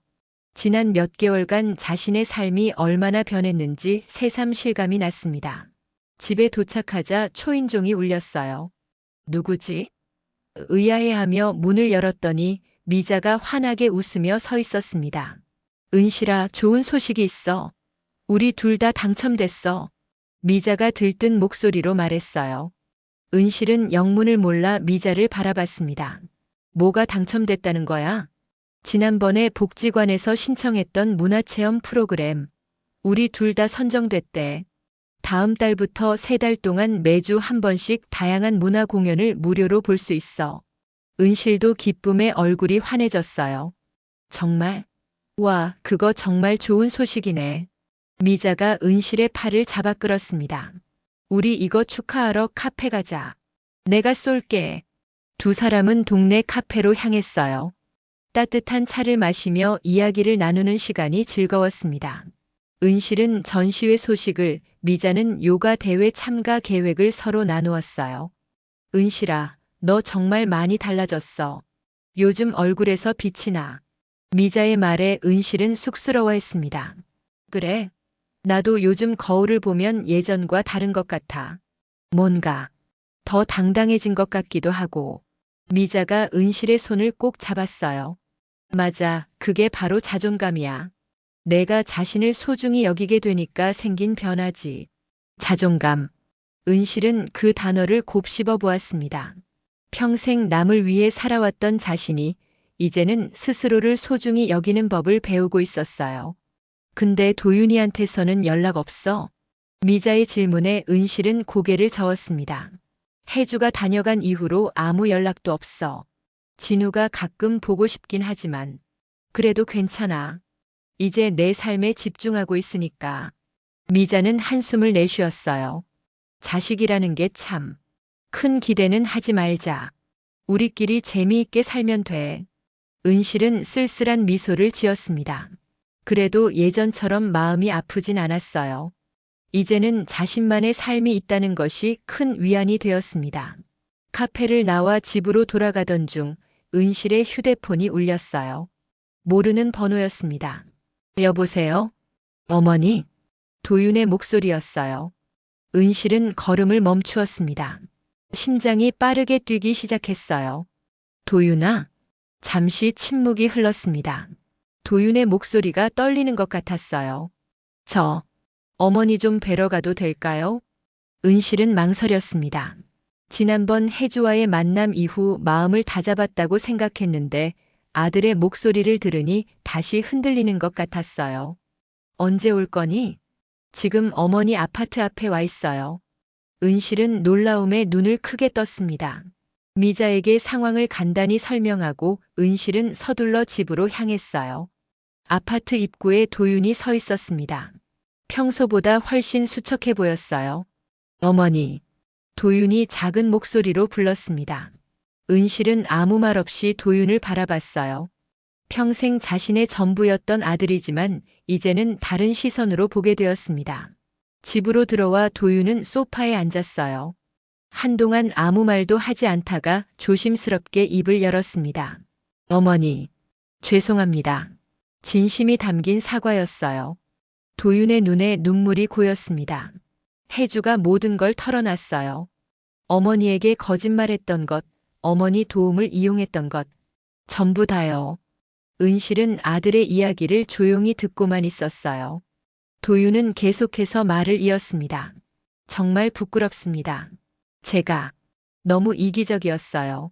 지난 몇 개월간 자신의 삶이 얼마나 변했는지 새삼 실감이 났습니다. 집에 도착하자 초인종이 울렸어요. 누구지? 의아해하며 문을 열었더니 미자가 환하게 웃으며 서 있었습니다. 은실아, 좋은 소식이 있어. 우리 둘 다 당첨됐어. 미자가 들뜬 목소리로 말했어요. 은실은 영문을 몰라 미자를 바라봤습니다. 뭐가 당첨됐다는 거야? 지난번에 복지관에서 신청했던 문화체험 프로그램. 우리 둘 다 선정됐대. 다음 달부터 3달 동안 매주 한 번씩 다양한 문화 공연을 무료로 볼 수 있어. 은실도 기쁨에 얼굴이 환해졌어요. 정말? 와, 그거 정말 좋은 소식이네. 미자가 은실의 팔을 잡아 끌었습니다. 우리 이거 축하하러 카페 가자. 내가 쏠게. 두 사람은 동네 카페로 향했어요. 따뜻한 차를 마시며 이야기를 나누는 시간이 즐거웠습니다. 은실은 전시회 소식을, 미자는 요가 대회 참가 계획을 서로 나누었어요. 은실아, 너 정말 많이 달라졌어. 요즘 얼굴에서 빛이 나. 미자의 말에 은실은 쑥스러워했습니다. 그래? 나도 요즘 거울을 보면 예전과 다른 것 같아. 뭔가 더 당당해진 것 같기도 하고. 미자가 은실의 손을 꼭 잡았어요. 맞아, 그게 바로 자존감이야. 내가 자신을 소중히 여기게 되니까 생긴 변화지. 자존감. 은실은 그 단어를 곱씹어 보았습니다. 평생 남을 위해 살아왔던 자신이 이제는 스스로를 소중히 여기는 법을 배우고 있었어요. 근데 도윤이한테서는 연락 없어? 미자의 질문에 은실은 고개를 저었습니다. 혜주가 다녀간 이후로 아무 연락도 없어. 진우가 가끔 보고 싶긴 하지만 그래도 괜찮아. 이제 내 삶에 집중하고 있으니까. 미자는 한숨을 내쉬었어요. 자식이라는 게 참. 큰 기대는 하지 말자. 우리끼리 재미있게 살면 돼. 은실은 쓸쓸한 미소를 지었습니다. 그래도 예전처럼 마음이 아프진 않았어요. 이제는 자신만의 삶이 있다는 것이 큰 위안이 되었습니다. 카페를 나와 집으로 돌아가던 중 은실의 휴대폰이 울렸어요. 모르는 번호였습니다. 여보세요? 어머니? 도윤의 목소리였어요. 은실은 걸음을 멈추었습니다. 심장이 빠르게 뛰기 시작했어요. 도윤아? 잠시 침묵이 흘렀습니다. 도윤의 목소리가 떨리는 것 같았어요. 어머니 좀 뵈러 가도 될까요? 은실은 망설였습니다. 지난번 혜주와의 만남 이후 마음을 다잡았다고 생각했는데 아들의 목소리를 들으니 다시 흔들리는 것 같았어요. 언제 올 거니? 지금 어머니 아파트 앞에 와 있어요. 은실은 놀라움에 눈을 크게 떴습니다. 미자에게 상황을 간단히 설명하고 은실은 서둘러 집으로 향했어요. 아파트 입구에 도윤이 서 있었습니다. 평소보다 훨씬 수척해 보였어요. 어머니. 도윤이 작은 목소리로 불렀습니다. 은실은 아무 말 없이 도윤을 바라봤어요. 평생 자신의 전부였던 아들이지만 이제는 다른 시선으로 보게 되었습니다. 집으로 들어와 도윤은 소파에 앉았어요. 한동안 아무 말도 하지 않다가 조심스럽게 입을 열었습니다. 어머니, 죄송합니다. 진심이 담긴 사과였어요. 도윤의 눈에 눈물이 고였습니다. 혜주가 모든 걸 털어놨어요. 어머니에게 거짓말했던 것, 어머니 도움을 이용했던 것, 전부 다요. 은실은 아들의 이야기를 조용히 듣고만 있었어요. 도윤은 계속해서 말을 이었습니다. 정말 부끄럽습니다. 제가 너무 이기적이었어요.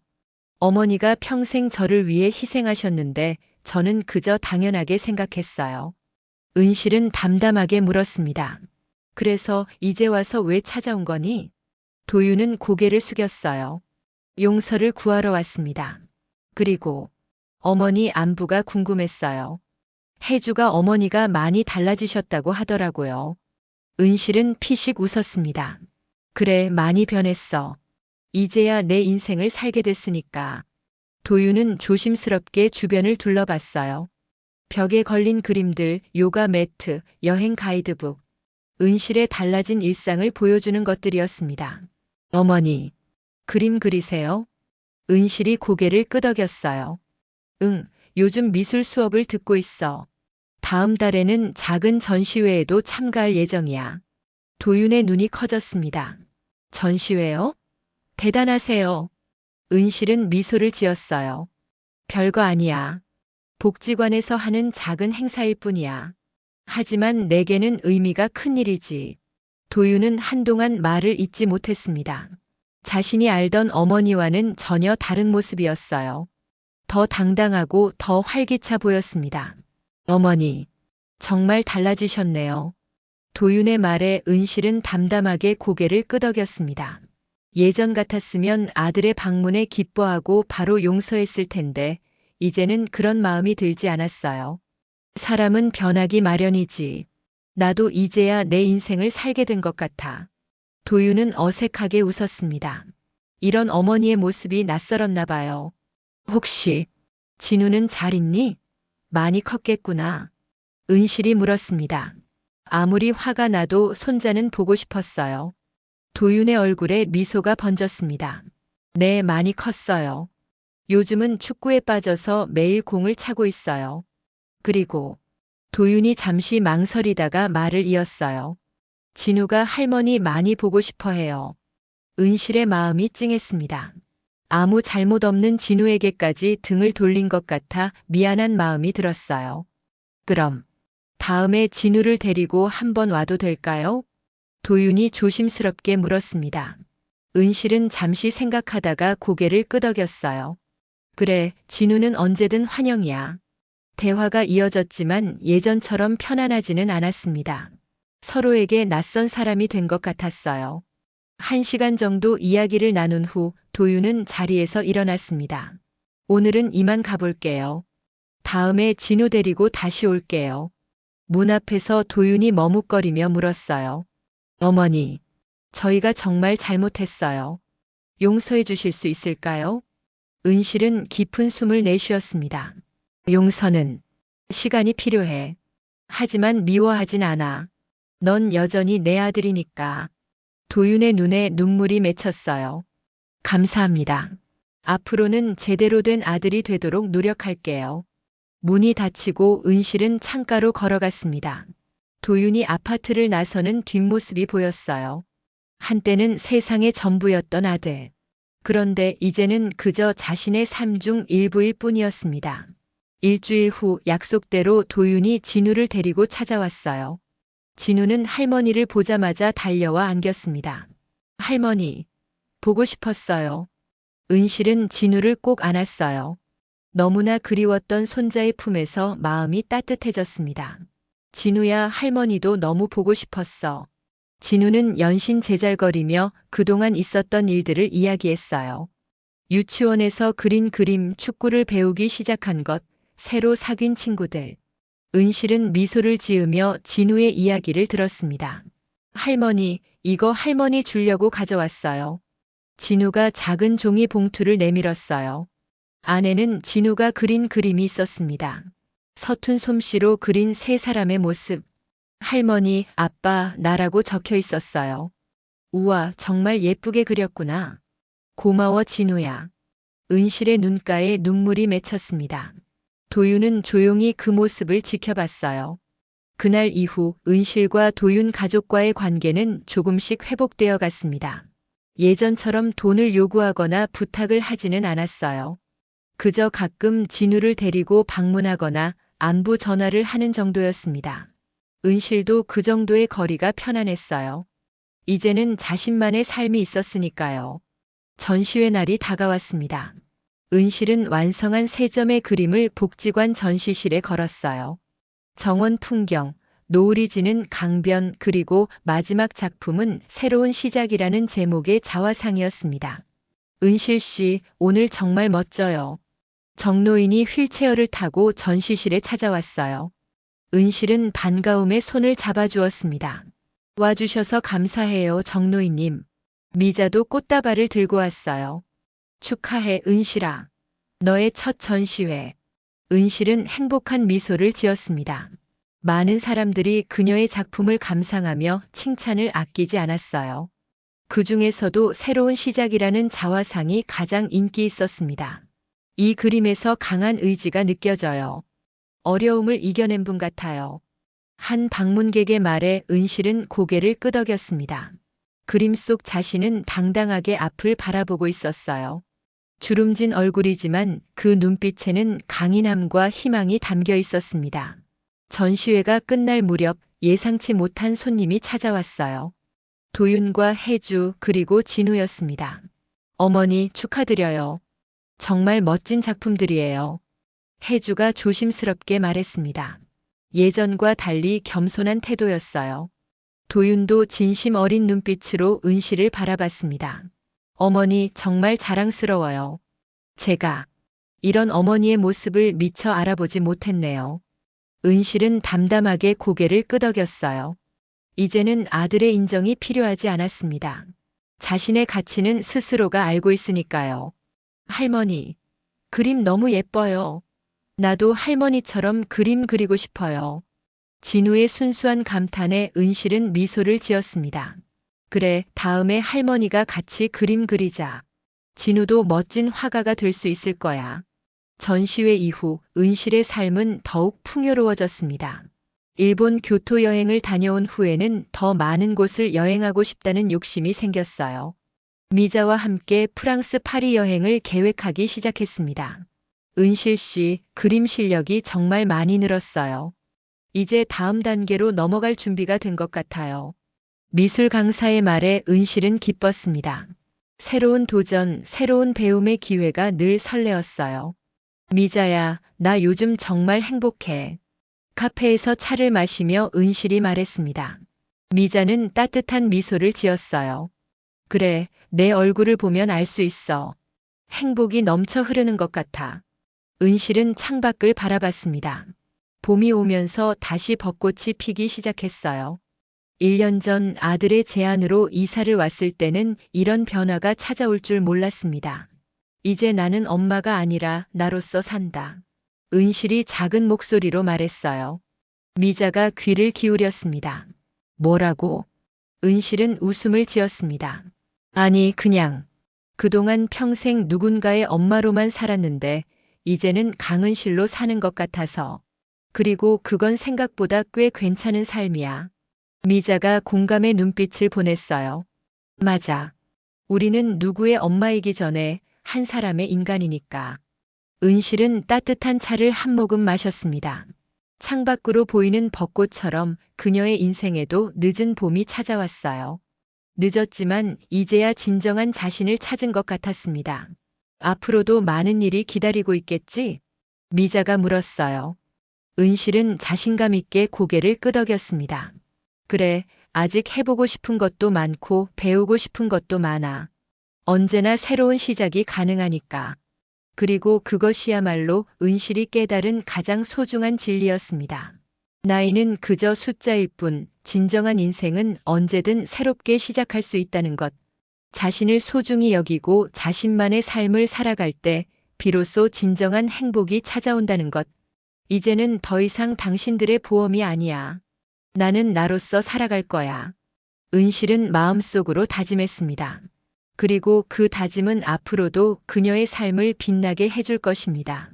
어머니가 평생 저를 위해 희생하셨는데 저는 그저 당연하게 생각했어요. 은실은 담담하게 물었습니다. 그래서 이제 와서 왜 찾아온 거니? 도윤은 고개를 숙였어요. 용서를 구하러 왔습니다. 그리고 어머니 안부가 궁금했어요. 혜주가 어머니가 많이 달라지셨다고 하더라고요. 은실은 피식 웃었습니다. 그래, 많이 변했어. 이제야 내 인생을 살게 됐으니까. 도윤은 조심스럽게 주변을 둘러봤어요. 벽에 걸린 그림들, 요가 매트, 여행 가이드북. 은실의 달라진 일상을 보여주는 것들이었습니다. 어머니, 그림 그리세요? 은실이 고개를 끄덕였어요. 응, 요즘 미술 수업을 듣고 있어. 다음 달에는 작은 전시회에도 참가할 예정이야. 도윤의 눈이 커졌습니다. 전시회요? 대단하세요. 은실은 미소를 지었어요. 별거 아니야. 복지관에서 하는 작은 행사일 뿐이야. 하지만 내게는 의미가 큰 일이지. 도윤은 한동안 말을 잇지 못했습니다. 자신이 알던 어머니와는 전혀 다른 모습이었어요. 더 당당하고 더 활기차 보였습니다. 어머니, 정말 달라지셨네요. 도윤의 말에 은실은 담담하게 고개를 끄덕였습니다. 예전 같았으면 아들의 방문에 기뻐하고 바로 용서했을 텐데, 이제는 그런 마음이 들지 않았어요. 사람은 변하기 마련이지. 나도 이제야 내 인생을 살게 된 것 같아. 도윤은 어색하게 웃었습니다. 이런 어머니의 모습이 낯설었나 봐요. 혹시 진우는 잘 있니? 많이 컸겠구나. 은실이 물었습니다. 아무리 화가 나도 손자는 보고 싶었어요. 도윤의 얼굴에 미소가 번졌습니다. 네, 많이 컸어요. 요즘은 축구에 빠져서 매일 공을 차고 있어요. 그리고 도윤이 잠시 망설이다가 말을 이었어요. 진우가 할머니 많이 보고 싶어 해요. 은실의 마음이 찡했습니다. 아무 잘못 없는 진우에게까지 등을 돌린 것 같아 미안한 마음이 들었어요. 그럼 다음에 진우를 데리고 한번 와도 될까요? 도윤이 조심스럽게 물었습니다. 은실은 잠시 생각하다가 고개를 끄덕였어요. 그래, 진우는 언제든 환영이야. 대화가 이어졌지만 예전처럼 편안하지는 않았습니다. 서로에게 낯선 사람이 된 것 같았어요. 1시간 정도 이야기를 나눈 후 도윤은 자리에서 일어났습니다. 오늘은 이만 가볼게요. 다음에 진우 데리고 다시 올게요. 문 앞에서 도윤이 머뭇거리며 물었어요. 어머니, 저희가 정말 잘못했어요. 용서해 주실 수 있을까요? 은실은 깊은 숨을 내쉬었습니다. 용서는 시간이 필요해. 하지만 미워하진 않아. 넌 여전히 내 아들이니까. 도윤의 눈에 눈물이 맺혔어요. 감사합니다. 앞으로는 제대로 된 아들이 되도록 노력할게요. 문이 닫히고 은실은 창가로 걸어갔습니다. 도윤이 아파트를 나서는 뒷모습이 보였어요. 한때는 세상의 전부였던 아들. 그런데 이제는 그저 자신의 삶 중 일부일 뿐이었습니다. 일주일 후 약속대로 도윤이 진우를 데리고 찾아왔어요. 진우는 할머니를 보자마자 달려와 안겼습니다. 할머니, 보고 싶었어요. 은실은 진우를 꼭 안았어요. 너무나 그리웠던 손자의 품에서 마음이 따뜻해졌습니다. 진우야, 할머니도 너무 보고 싶었어. 진우는 연신 제잘거리며 그동안 있었던 일들을 이야기했어요. 유치원에서 그린 그림, 축구를 배우기 시작한 것, 새로 사귄 친구들. 은실은 미소를 지으며 진우의 이야기를 들었습니다. 할머니, 이거 할머니 주려고 가져왔어요. 진우가 작은 종이 봉투를 내밀었어요. 안에는 진우가 그린 그림이 있었습니다. 서툰 솜씨로 그린 세 사람의 모습. 할머니, 아빠, 나라고 적혀 있었어요. 우와, 정말 예쁘게 그렸구나. 고마워, 진우야. 은실의 눈가에 눈물이 맺혔습니다. 도윤은 조용히 그 모습을 지켜봤어요. 그날 이후 은실과 도윤 가족과의 관계는 조금씩 회복되어 갔습니다. 예전처럼 돈을 요구하거나 부탁을 하지는 않았어요. 그저 가끔 진우를 데리고 방문하거나 안부 전화를 하는 정도였습니다. 은실도 그 정도의 거리가 편안했어요. 이제는 자신만의 삶이 있었으니까요. 전시회 날이 다가왔습니다. 은실은 완성한 3점의 그림을 복지관 전시실에 걸었어요. 정원 풍경, 노을이 지는 강변 그리고 마지막 작품은 새로운 시작이라는 제목의 자화상이었습니다. 은실 씨, 오늘 정말 멋져요. 정노인이 휠체어를 타고 전시실에 찾아왔어요. 은실은 반가움에 손을 잡아주었습니다. 와주셔서 감사해요, 정노인님. 미자도 꽃다발을 들고 왔어요. 축하해, 은실아. 너의 첫 전시회. 은실은 행복한 미소를 지었습니다. 많은 사람들이 그녀의 작품을 감상하며 칭찬을 아끼지 않았어요. 그 중에서도 새로운 시작이라는 자화상이 가장 인기 있었습니다. 이 그림에서 강한 의지가 느껴져요. 어려움을 이겨낸 분 같아요. 한 방문객의 말에 은실은 고개를 끄덕였습니다. 그림 속 자신은 당당하게 앞을 바라보고 있었어요. 주름진 얼굴이지만 그 눈빛에는 강인함과 희망이 담겨 있었습니다. 전시회가 끝날 무렵 예상치 못한 손님이 찾아왔어요. 도윤과 혜주 그리고 진우였습니다. 어머니 축하드려요. 정말 멋진 작품들이에요. 혜주가 조심스럽게 말했습니다. 예전과 달리 겸손한 태도였어요. 도윤도 진심 어린 눈빛으로 은실을 바라봤습니다. 어머니 정말 자랑스러워요. 제가 이런 어머니의 모습을 미처 알아보지 못했네요. 은실은 담담하게 고개를 끄덕였어요. 이제는 아들의 인정이 필요하지 않았습니다. 자신의 가치는 스스로가 알고 있으니까요. 할머니, 그림 너무 예뻐요. 나도 할머니처럼 그림 그리고 싶어요. 진우의 순수한 감탄에 은실은 미소를 지었습니다. 그래, 다음에 할머니가 같이 그림 그리자. 진우도 멋진 화가가 될 수 있을 거야. 전시회 이후 은실의 삶은 더욱 풍요로워졌습니다. 일본 교토 여행을 다녀온 후에는 더 많은 곳을 여행하고 싶다는 욕심이 생겼어요. 미자와 함께 프랑스 파리 여행을 계획하기 시작했습니다. 은실 씨, 그림 실력이 정말 많이 늘었어요. 이제 다음 단계로 넘어갈 준비가 된 것 같아요. 미술 강사의 말에 은실은 기뻤습니다. 새로운 도전, 새로운 배움의 기회가 늘 설레었어요. 미자야, 나 요즘 정말 행복해. 카페에서 차를 마시며 은실이 말했습니다. 미자는 따뜻한 미소를 지었어요. 그래, 내 얼굴을 보면 알 수 있어. 행복이 넘쳐 흐르는 것 같아. 은실은 창밖을 바라봤습니다. 봄이 오면서 다시 벚꽃이 피기 시작했어요. 1년 전 아들의 제안으로 이사를 왔을 때는 이런 변화가 찾아올 줄 몰랐습니다. 이제 나는 엄마가 아니라 나로서 산다. 은실이 작은 목소리로 말했어요. 미자가 귀를 기울였습니다. 뭐라고? 은실은 웃음을 지었습니다. 아니, 그냥. 그동안 평생 누군가의 엄마로만 살았는데 이제는 강은실로 사는 것 같아서. 그리고 그건 생각보다 꽤 괜찮은 삶이야. 미자가 공감의 눈빛을 보냈어요. 맞아. 우리는 누구의 엄마이기 전에 한 사람의 인간이니까. 은실은 따뜻한 차를 한 모금 마셨습니다. 창밖으로 보이는 벚꽃처럼 그녀의 인생에도 늦은 봄이 찾아왔어요. 늦었지만 이제야 진정한 자신을 찾은 것 같았습니다. 앞으로도 많은 일이 기다리고 있겠지? 미자가 물었어요. 은실은 자신감 있게 고개를 끄덕였습니다. 그래, 아직 해보고 싶은 것도 많고 배우고 싶은 것도 많아. 언제나 새로운 시작이 가능하니까. 그리고 그것이야말로 은실이 깨달은 가장 소중한 진리였습니다. 나이는 그저 숫자일 뿐, 진정한 인생은 언제든 새롭게 시작할 수 있다는 것. 자신을 소중히 여기고 자신만의 삶을 살아갈 때 비로소 진정한 행복이 찾아온다는 것. 이제는 더 이상 당신들의 보험이 아니야. 나는 나로서 살아갈 거야. 은실은 마음속으로 다짐했습니다. 그리고 그 다짐은 앞으로도 그녀의 삶을 빛나게 해줄 것입니다.